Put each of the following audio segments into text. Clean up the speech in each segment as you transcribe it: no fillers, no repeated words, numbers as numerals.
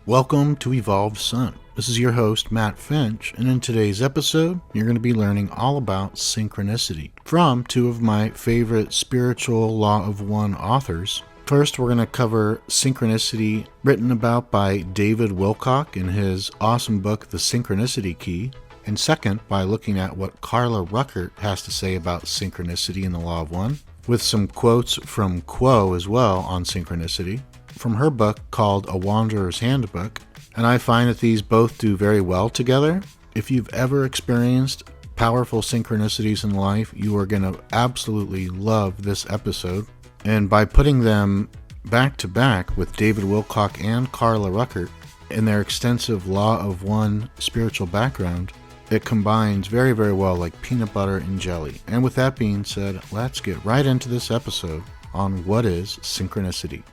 Welcome to Evolved Sun. This is your host, Matt Finch, and in today's episode, you're going to be learning all about synchronicity from two of my favorite spiritual Law of One authors. First, we're going to cover synchronicity written about by David Wilcock in his awesome book, The Synchronicity Key. And second, by looking at what Carla Rueckert has to say about synchronicity in the Law of One, with some quotes from Quo as well on synchronicity, from her book called A Wanderer's Handbook, and I find that these both do very well together. If you've ever experienced powerful synchronicities in life, you are going to absolutely love this episode. And by putting them back to back with David Wilcock and Carla Rueckert in their extensive Law of One spiritual background, it combines very, very well like peanut butter and jelly. And with that being said, let's get right into this episode on what is synchronicity.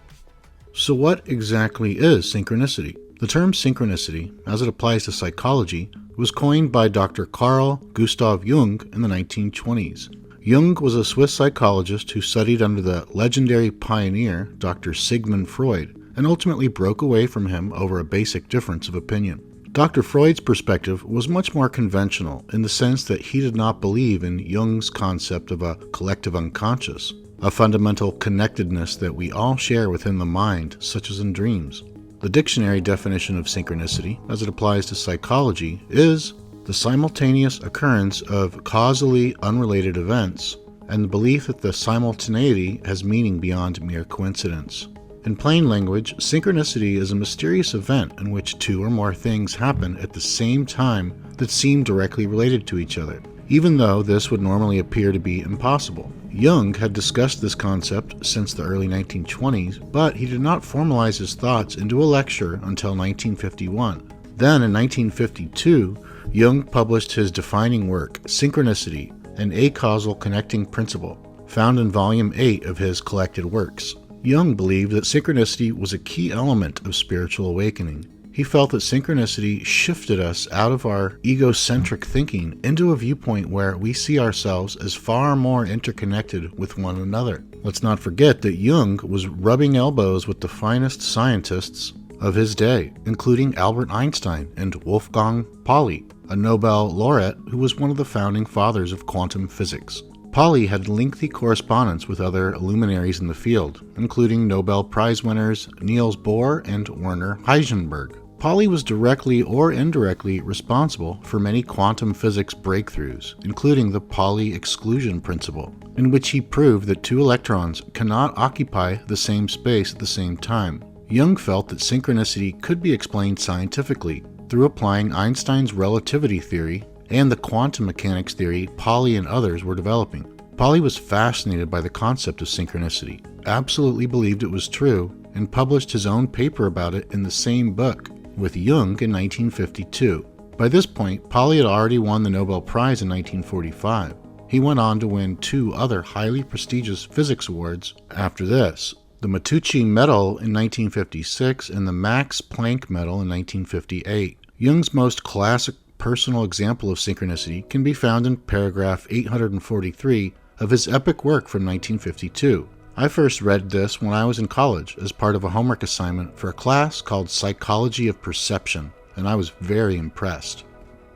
So what exactly is synchronicity? The term synchronicity, as it applies to psychology, was coined by Dr. Carl Gustav Jung in the 1920s. Jung was a Swiss psychologist who studied under the legendary pioneer Dr. Sigmund Freud and ultimately broke away from him over a basic difference of opinion. Dr. Freud's perspective was much more conventional in the sense that he did not believe in Jung's concept of a collective unconscious, a fundamental connectedness that we all share within the mind, such as in dreams. The dictionary definition of synchronicity, as it applies to psychology, is the simultaneous occurrence of causally unrelated events and the belief that the simultaneity has meaning beyond mere coincidence. In plain language, synchronicity is a mysterious event in which two or more things happen at the same time that seem directly related to each other, even though this would normally appear to be impossible. Jung had discussed this concept since the early 1920s, but he did not formalize his thoughts into a lecture until 1951. Then in 1952, Jung published his defining work, Synchronicity, an acausal connecting principle, found in volume 8 of his collected works. Jung believed that synchronicity was a key element of spiritual awakening. He felt that synchronicity shifted us out of our egocentric thinking into a viewpoint where we see ourselves as far more interconnected with one another. Let's not forget that Jung was rubbing elbows with the finest scientists of his day, including Albert Einstein and Wolfgang Pauli, a Nobel laureate who was one of the founding fathers of quantum physics. Pauli had lengthy correspondence with other luminaries in the field, including Nobel Prize winners Niels Bohr and Werner Heisenberg. Pauli was directly or indirectly responsible for many quantum physics breakthroughs, including the Pauli exclusion principle, in which he proved that two electrons cannot occupy the same space at the same time. Jung felt that synchronicity could be explained scientifically through applying Einstein's relativity theory and the quantum mechanics theory Pauli and others were developing. Pauli was fascinated by the concept of synchronicity, absolutely believed it was true, and published his own paper about it in the same book with Jung in 1952. By this point, Pauli had already won the Nobel Prize in 1945. He went on to win two other highly prestigious physics awards after this, the Matteucci Medal in 1956 and the Max Planck Medal in 1958. Jung's most classic personal example of synchronicity can be found in paragraph 843 of his epic work from 1952. I first read this when I was in college as part of a homework assignment for a class called Psychology of Perception, and I was very impressed.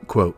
Quote,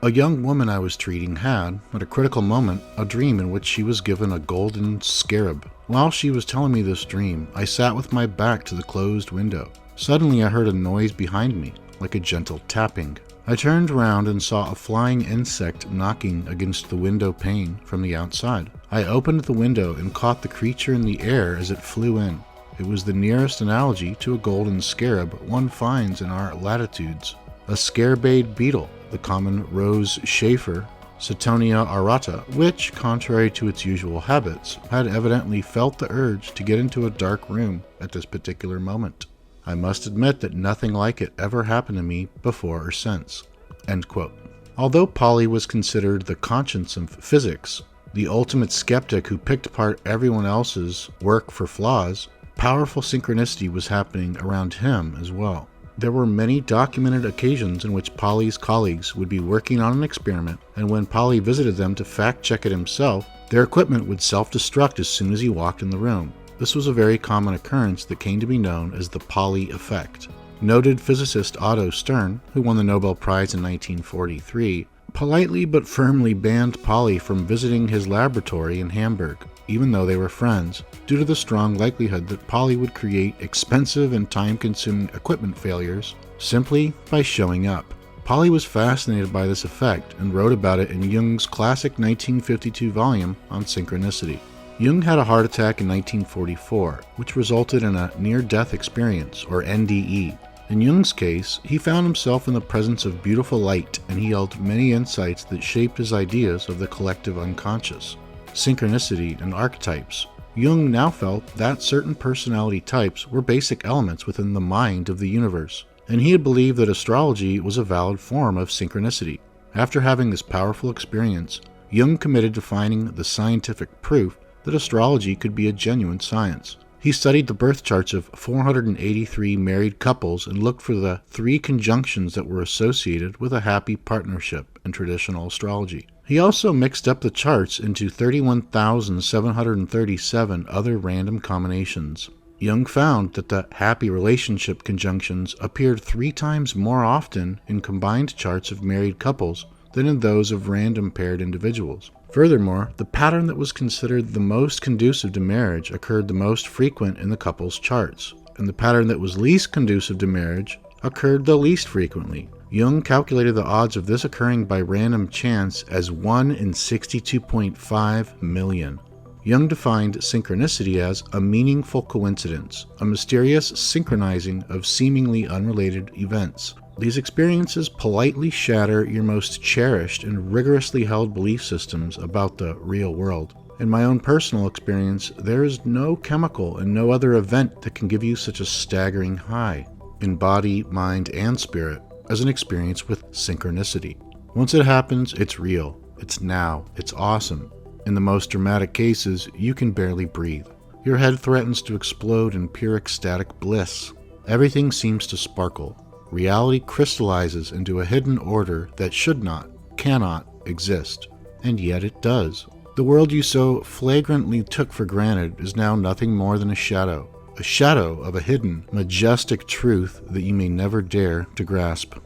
"A young woman I was treating had, at a critical moment, a dream in which she was given a golden scarab. While she was telling me this dream, I sat with my back to the closed window. Suddenly I heard a noise behind me, like a gentle tapping. I turned round and saw a flying insect knocking against the window pane from the outside. I opened the window and caught the creature in the air as it flew in. It was the nearest analogy to a golden scarab one finds in our latitudes. A scarabade beetle, the common rose chafer, Setonia aurata, which, contrary to its usual habits, had evidently felt the urge to get into a dark room at this particular moment. I must admit that nothing like it ever happened to me before or since." End quote. Although Pauli was considered the conscience of physics, the ultimate skeptic who picked apart everyone else's work for flaws, powerful synchronicity was happening around him as well. There were many documented occasions in which Pauli's colleagues would be working on an experiment, and when Pauli visited them to fact-check it himself, their equipment would self-destruct as soon as he walked in the room. This was a very common occurrence that came to be known as the Pauli effect. Noted physicist Otto Stern, who won the Nobel Prize in 1943, politely but firmly banned Polly from visiting his laboratory in Hamburg, even though they were friends, due to the strong likelihood that Polly would create expensive and time-consuming equipment failures simply by showing up. Polly was fascinated by this effect and wrote about it in Jung's classic 1952 volume on synchronicity. Jung had a heart attack in 1944, which resulted in a near-death experience, or NDE. In Jung's case, he found himself in the presence of beautiful light, and he held many insights that shaped his ideas of the collective unconscious, synchronicity, and archetypes. Jung now felt that certain personality types were basic elements within the mind of the universe, and he had believed that astrology was a valid form of synchronicity. After having this powerful experience, Jung committed to finding the scientific proof that astrology could be a genuine science. He studied the birth charts of 483 married couples and looked for the 3 conjunctions that were associated with a happy partnership in traditional astrology. He also mixed up the charts into 31,737 other random combinations. Jung found that the happy relationship conjunctions appeared 3 times more often in combined charts of married couples than in those of random paired individuals. Furthermore, the pattern that was considered the most conducive to marriage occurred the most frequent in the couple's charts, and the pattern that was least conducive to marriage occurred the least frequently. Jung calculated the odds of this occurring by random chance as 1 in 62.5 million. Jung defined synchronicity as a meaningful coincidence, a mysterious synchronizing of seemingly unrelated events. These experiences politely shatter your most cherished and rigorously held belief systems about the real world. In my own personal experience, there is no chemical and no other event that can give you such a staggering high, in body, mind, and spirit, as an experience with synchronicity. Once it happens, it's real, it's now, it's awesome. In the most dramatic cases, you can barely breathe. Your head threatens to explode in pure ecstatic bliss. Everything seems to sparkle. Reality crystallizes into a hidden order that should not, cannot exist, and yet it does. The world you so flagrantly took for granted is now nothing more than a shadow of a hidden, majestic truth that you may never dare to grasp.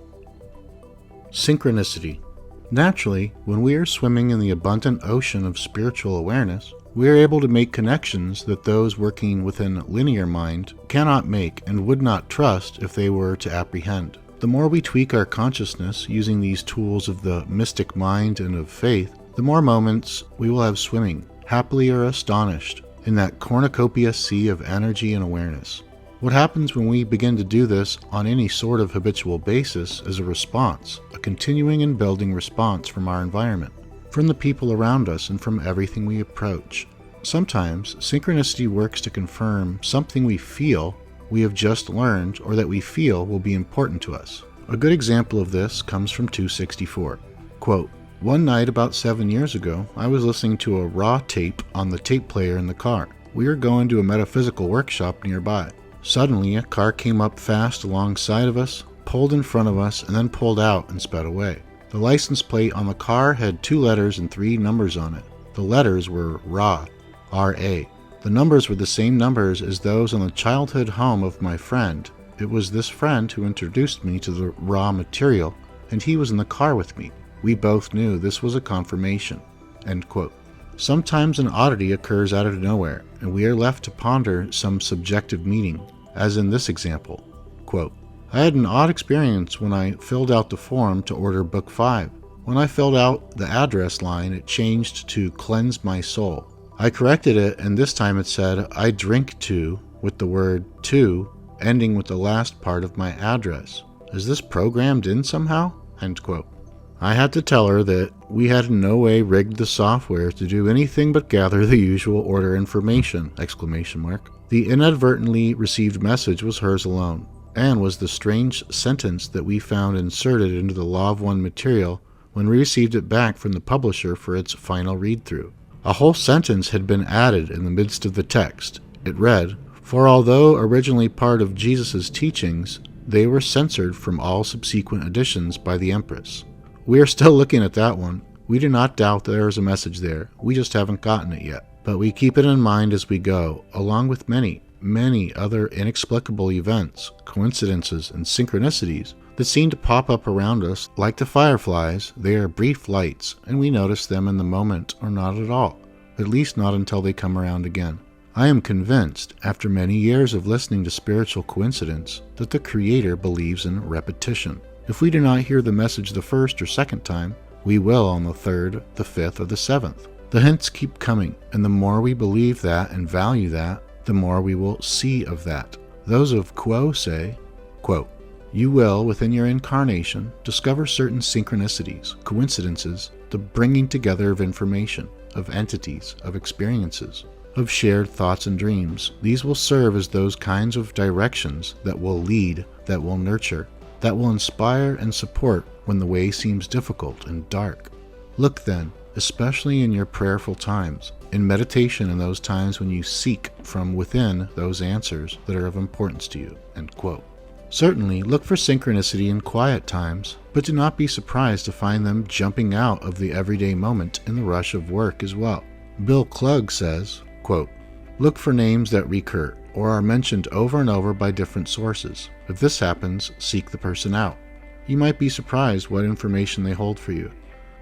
Synchronicity. Naturally, when we are swimming in the abundant ocean of spiritual awareness, we are able to make connections that those working within linear mind cannot make and would not trust if they were to apprehend. The more we tweak our consciousness using these tools of the mystic mind and of faith, the more moments we will have swimming, happily or astonished, in that cornucopia sea of energy and awareness. What happens when we begin to do this on any sort of habitual basis is a response, a continuing and building response from our environment, from the people around us, and from everything we approach. Sometimes, synchronicity works to confirm something we feel we have just learned or that we feel will be important to us. A good example of this comes from 264. Quote, "One night about 7 years ago, I was listening to a raw tape on the tape player in the car. We were going to a metaphysical workshop nearby. Suddenly, a car came up fast alongside of us, pulled in front of us, and then pulled out and sped away. The license plate on the car had 2 letters and 3 numbers on it. The letters were RA, R-A. The numbers were the same numbers as those on the childhood home of my friend. It was this friend who introduced me to the raw material, and he was in the car with me. We both knew this was a confirmation." End quote. Sometimes an oddity occurs out of nowhere, and we are left to ponder some subjective meaning, as in this example. Quote, "I had an odd experience when I filled out the form to order book 5. When I filled out the address line, it changed to cleanse my soul. I corrected it, and this time it said, I drink to, with the word to, ending with the last part of my address. Is this programmed in somehow?" End quote. I had to tell her that we had in no way rigged the software to do anything but gather the usual order information! The inadvertently received message was hers alone, and was the strange sentence that we found inserted into the Law of One material when we received it back from the publisher for its final read-through. A whole sentence had been added in the midst of the text. It read, "For although originally part of Jesus' teachings, they were censored from all subsequent editions by the Empress." We are still looking at that one. We do not doubt that there is a message there. We just haven't gotten it yet. But we keep it in mind as we go, along with many. many other inexplicable events, coincidences, and synchronicities that seem to pop up around us like the fireflies. They are brief lights, and we notice them in the moment or not at all, at least not until they come around again. I am convinced, after many years of listening to spiritual coincidence, that the Creator believes in repetition. If we do not hear the message the first or second time, we will on the third, the fifth, or the seventh. The hints keep coming, and the more we believe that and value that, the more we will see of that. Those of Quo say, quote, "You will, within your incarnation, discover certain synchronicities, coincidences, the bringing together of information, of entities, of experiences, of shared thoughts and dreams. These will serve as those kinds of directions that will lead, that will nurture, that will inspire and support when the way seems difficult and dark. Look then, especially in your prayerful times, in meditation in those times when you seek from within those answers that are of importance to you." End quote. Certainly, look for synchronicity in quiet times, but do not be surprised to find them jumping out of the everyday moment in the rush of work as well. Bill Klug says, quote, "Look for names that recur or are mentioned over and over by different sources. If this happens, seek the person out. You might be surprised what information they hold for you.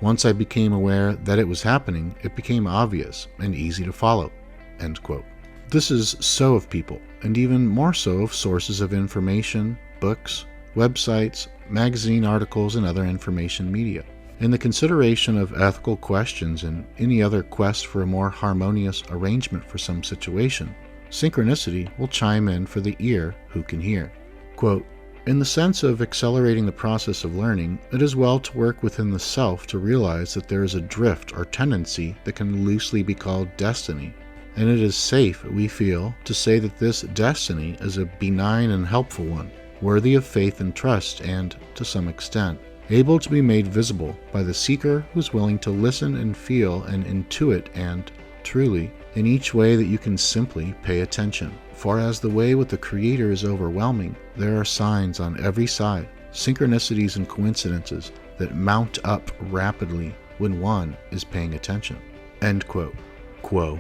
Once I became aware that it was happening, it became obvious and easy to follow." End quote. This is so of people, and even more so of sources of information, books, websites, magazine articles, and other information media. In the consideration of ethical questions and any other quest for a more harmonious arrangement for some situation, synchronicity will chime in for the ear who can hear. Quote, "In the sense of accelerating the process of learning, it is well to work within the self to realize that there is a drift or tendency that can loosely be called destiny, and it is safe, we feel, to say that this destiny is a benign and helpful one, worthy of faith and trust and, to some extent, able to be made visible by the seeker who is willing to listen and feel and intuit and, truly, in each way that you can simply pay attention. For as the way with the Creator is overwhelming, there are signs on every side, synchronicities and coincidences that mount up rapidly when one is paying attention." End quote. Quo.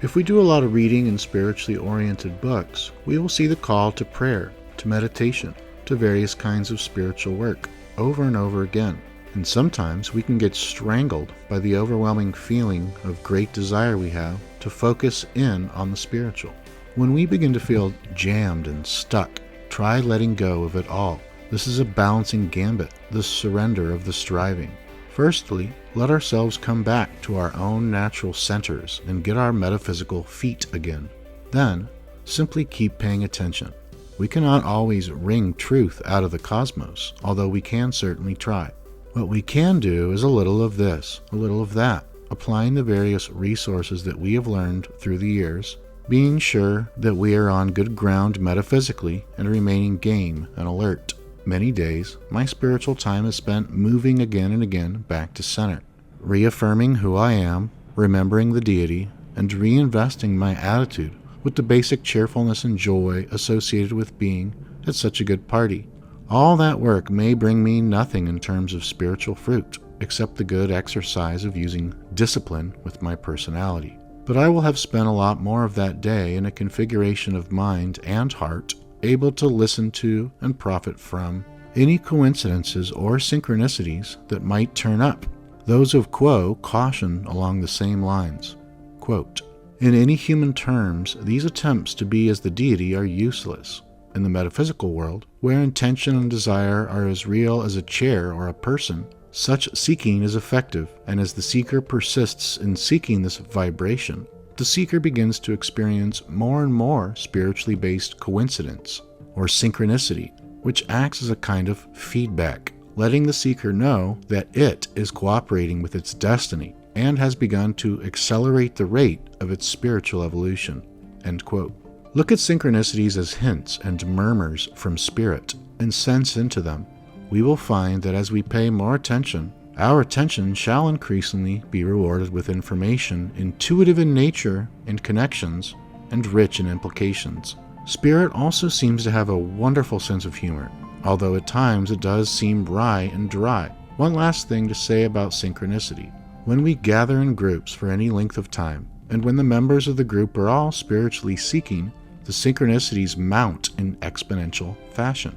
If we do a lot of reading in spiritually oriented books, we will see the call to prayer, to meditation, to various kinds of spiritual work, over and over again. And sometimes we can get strangled by the overwhelming feeling of great desire we have to focus in on the spiritual. When we begin to feel jammed and stuck, try letting go of it all. This is a balancing gambit, the surrender of the striving. Firstly, let ourselves come back to our own natural centers and get our metaphysical feet again. Then, simply keep paying attention. We cannot always wring truth out of the cosmos, although we can certainly try. What we can do is a little of this, a little of that, applying the various resources that we have learned through the years, being sure that we are on good ground metaphysically and remaining game and alert. Many days, my spiritual time is spent moving again and again back to center, reaffirming who I am, remembering the deity, and reinvesting my attitude with the basic cheerfulness and joy associated with being at such a good party. All that work may bring me nothing in terms of spiritual fruit, except the good exercise of using discipline with my personality. But I will have spent a lot more of that day in a configuration of mind and heart, able to listen to and profit from any coincidences or synchronicities that might turn up. Those of Quo caution along the same lines. Quote, "In any human terms, these attempts to be as the deity are useless. In the metaphysical world, where intention and desire are as real as a chair or a person, such seeking is effective, and as the seeker persists in seeking this vibration, the seeker begins to experience more and more spiritually based coincidence, or synchronicity, which acts as a kind of feedback, letting the seeker know that it is cooperating with its destiny and has begun to accelerate the rate of its spiritual evolution." End quote. Look at synchronicities as hints and murmurs from spirit, and sense into them. We will find that as we pay more attention, our attention shall increasingly be rewarded with information intuitive in nature and connections, and rich in implications. Spirit also seems to have a wonderful sense of humor, although at times it does seem wry and dry. One last thing to say about synchronicity. When we gather in groups for any length of time, and when the members of the group are all spiritually seeking, the synchronicities mount in exponential fashion.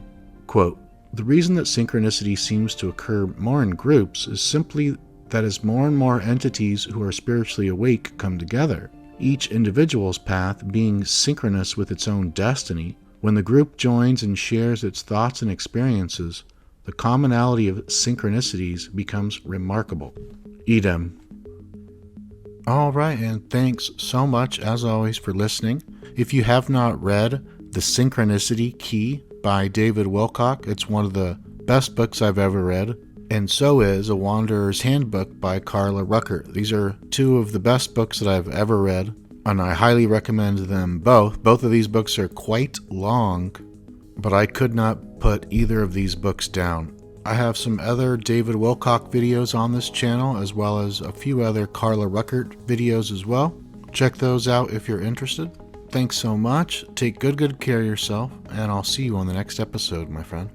Quote, "The reason that synchronicity seems to occur more in groups is simply that as more and more entities who are spiritually awake come together, each individual's path being synchronous with its own destiny, when the group joins and shares its thoughts and experiences, the commonality of synchronicities becomes remarkable." Idem. All right, and thanks so much, as always, for listening. If you have not read The Synchronicity Key by David Wilcock, it's one of the best books I've ever read. And so is A Wanderer's Handbook by Carla Rueckert. These are two of the best books that I've ever read, and I highly recommend them both. Both of these books are quite long, but I could not put either of these books down. I have some other David Wilcock videos on this channel, as well as a few other Carla Rueckert videos as well. Check those out if you're interested. Thanks so much. Take good care of yourself, and I'll see you on the next episode, my friend.